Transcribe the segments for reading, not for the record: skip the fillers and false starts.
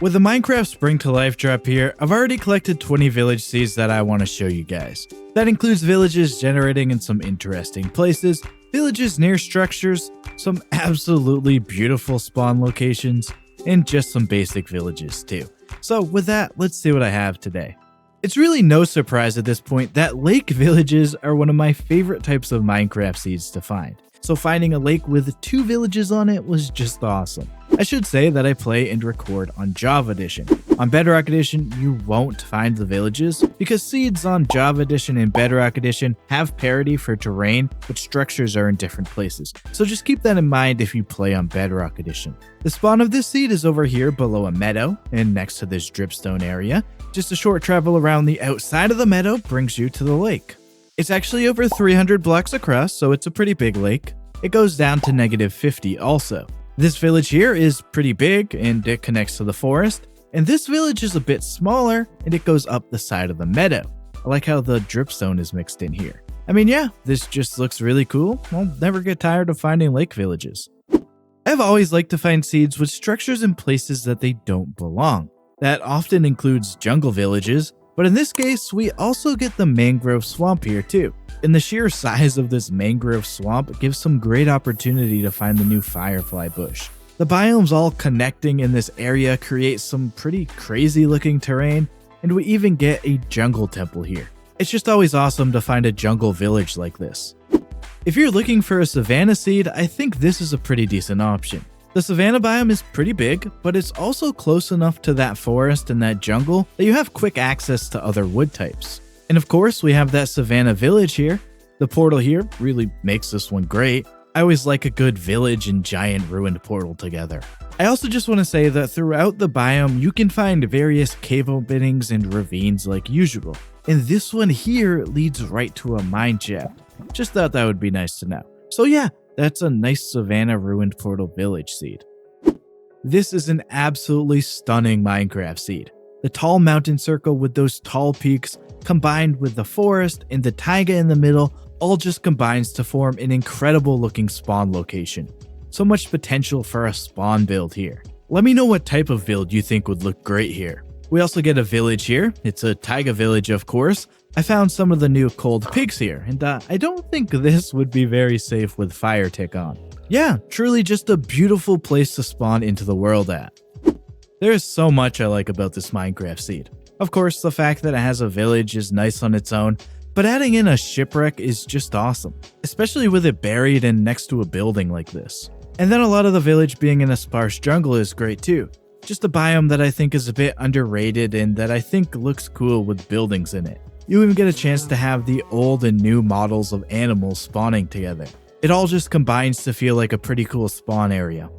With the Minecraft Spring to Life drop here, I've already collected 20 village seeds that I want to show you guys. That includes villages generating in some interesting places, villages near structures, some absolutely beautiful spawn locations, and just some basic villages too. So with that, let's see what I have today. It's really no surprise at this point that lake villages are one of my favorite types of Minecraft seeds to find. So finding a lake with 2 villages on it was just awesome. I should say that I play and record on Java Edition. On Bedrock Edition, you won't find the villages because seeds on Java Edition and Bedrock Edition have parity for terrain, but structures are in different places. So just keep that in mind if you play on Bedrock Edition. The spawn of this seed is over here below a meadow and next to this dripstone area. Just a short travel around the outside of the meadow brings you to the lake. It's actually over 300 blocks across, so it's a pretty big lake. It goes down to -50 also. This village here is pretty big and it connects to the forest, and this village is a bit smaller and it goes up the side of the meadow. I like how the dripstone is mixed in here. I mean, yeah, this just looks really cool. I'll never get tired of finding lake villages. I've always liked to find seeds with structures in places that they don't belong. That often includes jungle villages, but in this case, we also get the mangrove swamp here too. And the sheer size of this mangrove swamp gives some great opportunity to find the new firefly bush. The biomes all connecting in this area create some pretty crazy looking terrain, and we even get a jungle temple here. It's just always awesome to find a jungle village like this. If you're looking for a savanna seed, I think this is a pretty decent option. The savanna biome is pretty big, but it's also close enough to that forest and that jungle that you have quick access to other wood types. And of course, we have that savanna village here. The portal here really makes this one great. I always like a good village and giant ruined portal together. I also just want to say that throughout the biome, you can find various cave openings and ravines like usual. And this one here leads right to a mine shaft. Just thought that would be nice to know. So yeah, that's a nice savanna ruined portal village seed. This is an absolutely stunning Minecraft seed. The tall mountain circle with those tall peaks combined with the forest and the taiga in the middle all just combines to form an incredible looking spawn location. So much potential for a spawn build here. Let me know what type of build you think would look great here. We also get a village here. It's a taiga village, of course. I found some of the new cold pigs here, and I don't think this would be very safe with fire tick on. Yeah, truly just a beautiful place to spawn into the world at. There is so much I like about this Minecraft seed. Of course, the fact that it has a village is nice on its own, but adding in a shipwreck is just awesome, especially with it buried and next to a building like this. And then a lot of the village being in a sparse jungle is great too. Just a biome that I think is a bit underrated and that I think looks cool with buildings in it. You even get a chance to have the old and new models of animals spawning together. It all just combines to feel like a pretty cool spawn area.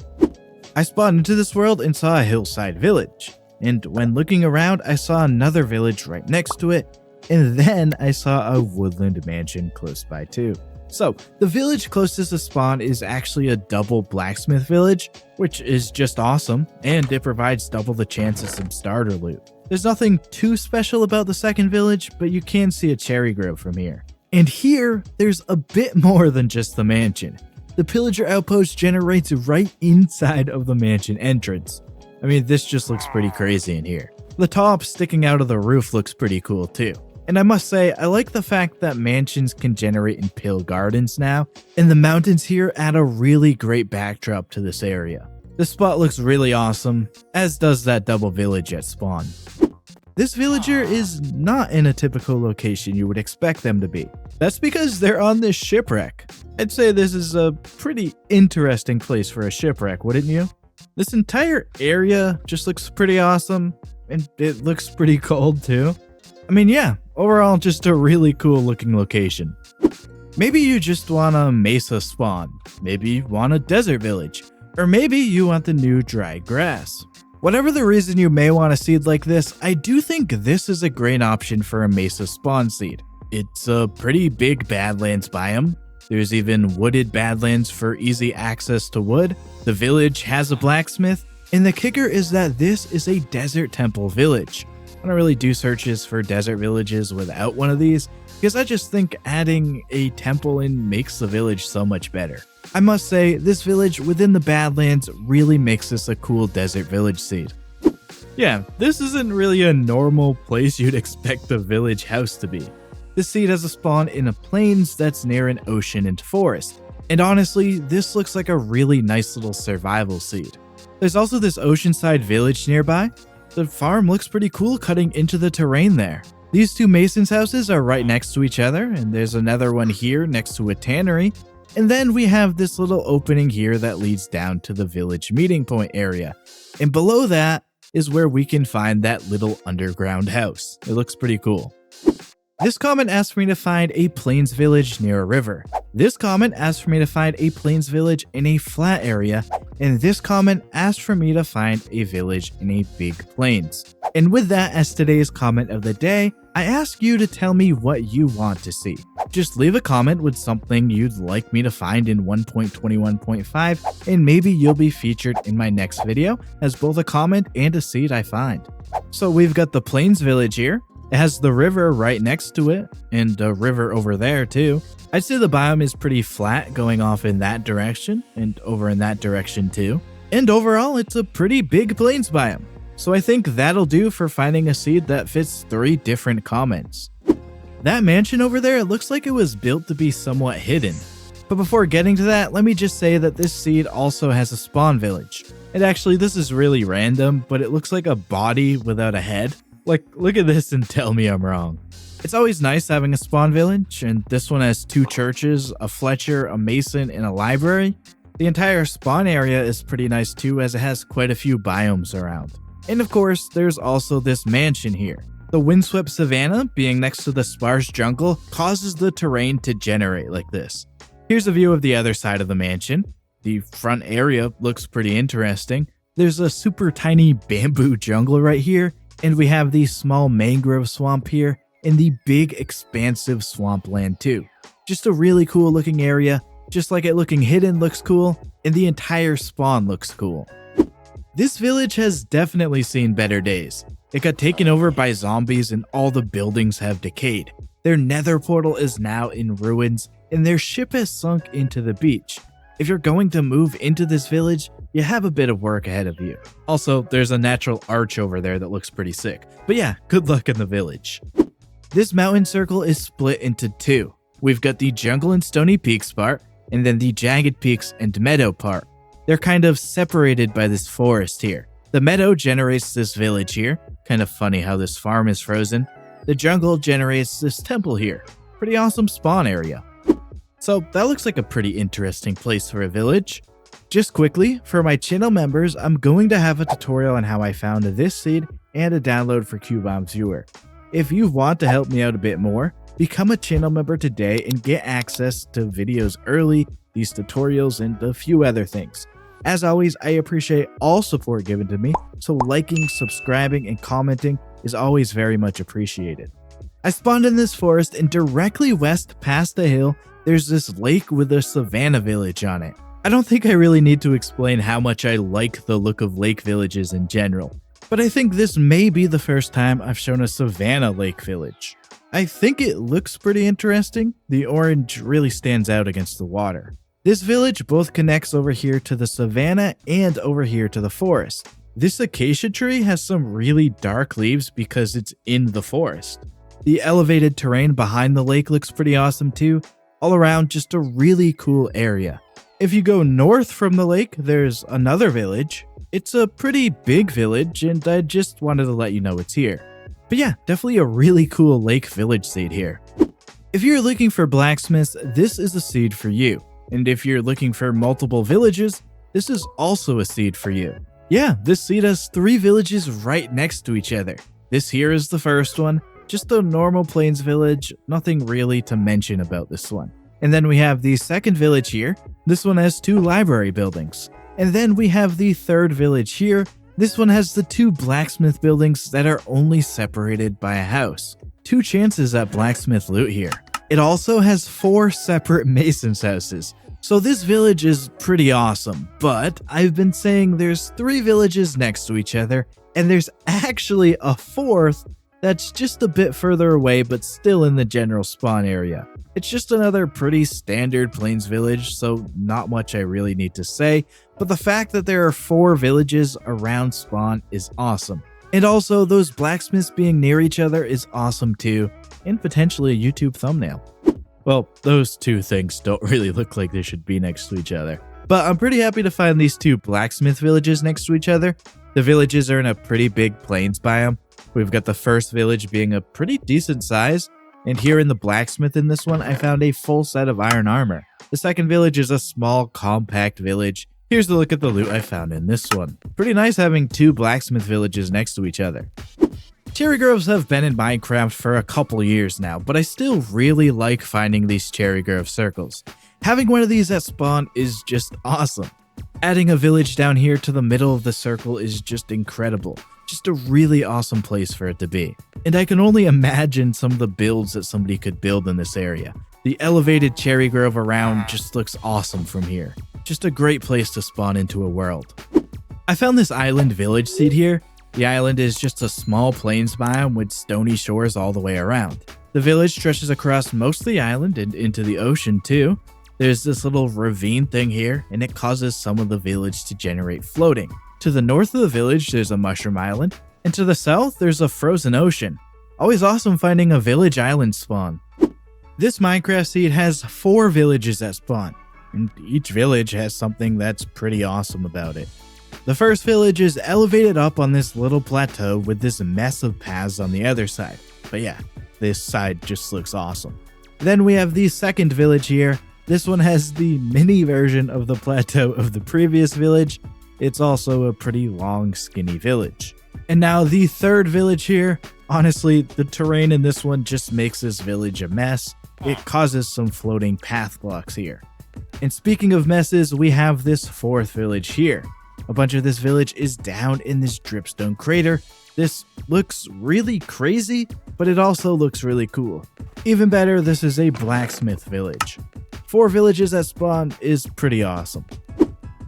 I spawned into this world and saw a hillside village. And when looking around, I saw another village right next to it. And then I saw a woodland mansion close by too. So the village closest to spawn is actually a double blacksmith village, which is just awesome. And it provides double the chance of some starter loot. There's nothing too special about the second village, but you can see a cherry grove from here. And here, there's a bit more than just the mansion. The pillager outpost generates right inside of the mansion entrance. I mean, this just looks pretty crazy in here. The top sticking out of the roof looks pretty cool too. And I must say, I like the fact that mansions can generate in pill gardens now, and the mountains here add a really great backdrop to this area. This spot looks really awesome, as does that double village at spawn. This villager is not in a typical location you would expect them to be. That's because they're on this shipwreck. I'd say this is a pretty interesting place for a shipwreck, wouldn't you? This entire area just looks pretty awesome, and it looks pretty cold too. I mean, yeah, overall just a really cool looking location. Maybe you just want a Mesa spawn, maybe you want a desert village, or maybe you want the new dry grass. Whatever the reason you may want a seed like this, I do think this is a great option for a Mesa spawn seed. It's a pretty big Badlands biome. There's even wooded Badlands for easy access to wood. The village has a blacksmith, and the kicker is that this is a desert temple village. I don't really do searches for desert villages without one of these, because I just think adding a temple in makes the village so much better. I must say, this village within the Badlands really makes this a cool desert village seed. Yeah, this isn't really a normal place you'd expect a village house to be. This seed has a spawn in a plains that's near an ocean and forest. And honestly, this looks like a really nice little survival seed. There's also this oceanside village nearby. The farm looks pretty cool cutting into the terrain there. These two masons' houses are right next to each other, and there's another one here next to a tannery. And then we have this little opening here that leads down to the village meeting point area. And below that is where we can find that little underground house. It looks pretty cool. This comment asked for me to find a plains village near a river. This comment asked for me to find a plains village in a flat area. And this comment asked for me to find a village in a big plains. And with that as today's comment of the day, I ask you to tell me what you want to see. Just leave a comment with something you'd like me to find in 1.21.5 and maybe you'll be featured in my next video as both a comment and a seed I find. So we've got the plains village here. It has the river right next to it and a river over there too. I'd say the biome is pretty flat going off in that direction and over in that direction too. And overall, it's a pretty big plains biome. So I think that'll do for finding a seed that fits 3 different comments. That mansion over there, it looks like it was built to be somewhat hidden. But before getting to that, let me just say that this seed also has a spawn village. And actually, this is really random, but it looks like a body without a head. Like, look at this and tell me I'm wrong. It's always nice having a spawn village, and this one has 2 churches, a Fletcher, a Mason, and a library. The entire spawn area is pretty nice too, as it has quite a few biomes around. And of course, there's also this mansion here. The windswept savanna, being next to the sparse jungle, causes the terrain to generate like this. Here's a view of the other side of the mansion. The front area looks pretty interesting. There's a super tiny bamboo jungle right here, and we have the small mangrove swamp here, and the big expansive swampland too. Just a really cool looking area, just like it looking hidden looks cool, and the entire spawn looks cool. This village has definitely seen better days. It got taken over by zombies and all the buildings have decayed. Their nether portal is now in ruins and their ship has sunk into the beach. If you're going to move into this village, you have a bit of work ahead of you. Also, there's a natural arch over there that looks pretty sick. But yeah, good luck in the village. This mountain circle is split into 2. We've got the jungle and stony peaks part, and then the jagged peaks and meadow part. They're kind of separated by this forest here. The meadow generates this village here. Kind of funny how this farm is frozen. The jungle generates this temple here. Pretty awesome spawn area. So that looks like a pretty interesting place for a village. Just quickly, for my channel members, I'm going to have a tutorial on how I found this seed and a download for Q-Bomb's viewer. If you want to help me out a bit more, become a channel member today and get access to videos early, these tutorials, and a few other things. As always, I appreciate all support given to me, so liking, subscribing, and commenting is always very much appreciated. I spawned in this forest, and directly west past the hill, there's this lake with a Savanna village on it. I don't think I really need to explain how much I like the look of lake villages in general, but I think this may be the first time I've shown a Savanna lake village. I think it looks pretty interesting. The orange really stands out against the water. This village both connects over here to the savanna and over here to the forest. This acacia tree has some really dark leaves because it's in the forest. The elevated terrain behind the lake looks pretty awesome too. All around, just a really cool area. If you go north from the lake, there's another village. It's a pretty big village, and I just wanted to let you know it's here. But yeah, definitely a really cool lake village seed here. If you're looking for blacksmiths, this is a seed for you. And if you're looking for multiple villages, this is also a seed for you. Yeah, this seed has 3 villages right next to each other. This here is the first one, just a normal plains village, nothing really to mention about this one. And then we have the second village here. This one has 2 library buildings. And then we have the third village here. This one has the 2 blacksmith buildings that are only separated by a house. 2 chances at blacksmith loot here. It also has 4 separate masons houses. So this village is pretty awesome, but I've been saying there's 3 villages next to each other, and there's actually a 4th that's just a bit further away but still in the general spawn area. It's just another pretty standard plains village, so not much I really need to say, but the fact that there are 4 villages around spawn is awesome. And also, those blacksmiths being near each other is awesome too, and potentially a YouTube thumbnail. Well, those two things don't really look like they should be next to each other. But I'm pretty happy to find these two blacksmith villages next to each other. The villages are in a pretty big plains biome. We've got the first village being a pretty decent size, and here in the blacksmith in this one, I found a full set of iron armor. The second village is a small, compact village. Here's a look at the loot I found in this one. Pretty nice having two blacksmith villages next to each other. Cherry groves have been in Minecraft for a couple years now, but I still really like finding these cherry grove circles. Having one of these at spawn is just awesome. Adding a village down here to the middle of the circle is just incredible. Just a really awesome place for it to be. And I can only imagine some of the builds that somebody could build in this area. The elevated cherry grove around just looks awesome from here. Just a great place to spawn into a world. I found this island village seed here. The island is just a small plains biome with stony shores all the way around. The village stretches across most of the island and into the ocean too. There's this little ravine thing here, and it causes some of the village to generate floating. To the north of the village, there's a mushroom island, and to the south, there's a frozen ocean. Always awesome finding a village island spawn. This Minecraft seed has 4 villages that spawn, and each village has something that's pretty awesome about it. The first village is elevated up on this little plateau with this mess of paths on the other side. But yeah, this side just looks awesome. Then we have the second village here. This one has the mini version of the plateau of the previous village. It's also a pretty long, skinny village. And now the third village here. Honestly, the terrain in this one just makes this village a mess. It causes some floating path blocks here. And speaking of messes, we have this fourth village here. A bunch of this village is down in this dripstone crater. This looks really crazy, but it also looks really cool. Even better, this is a blacksmith village. 4 villages at spawn is pretty awesome.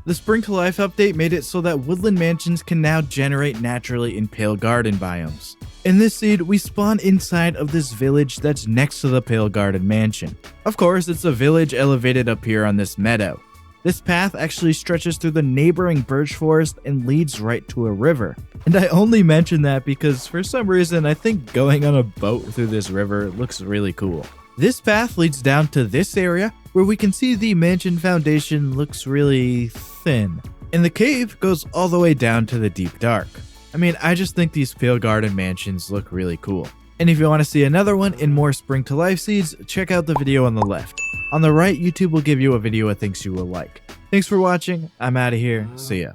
The Spring to Life update made it so that woodland mansions can now generate naturally in pale garden biomes. In this seed, we spawn inside of this village that's next to the pale garden mansion. Of course, it's a village elevated up here on this meadow. This path actually stretches through the neighboring birch forest and leads right to a river. And I only mention that because for some reason I think going on a boat through this river looks really cool. This path leads down to this area where we can see the mansion foundation looks really thin. And the cave goes all the way down to the deep dark. I mean, I just think these pale garden mansions look really cool. And if you want to see another one in more Spring to Life seeds, check out the video on the left. On the right, YouTube will give you a video it thinks you will like. Thanks for watching. I'm out of here. See ya.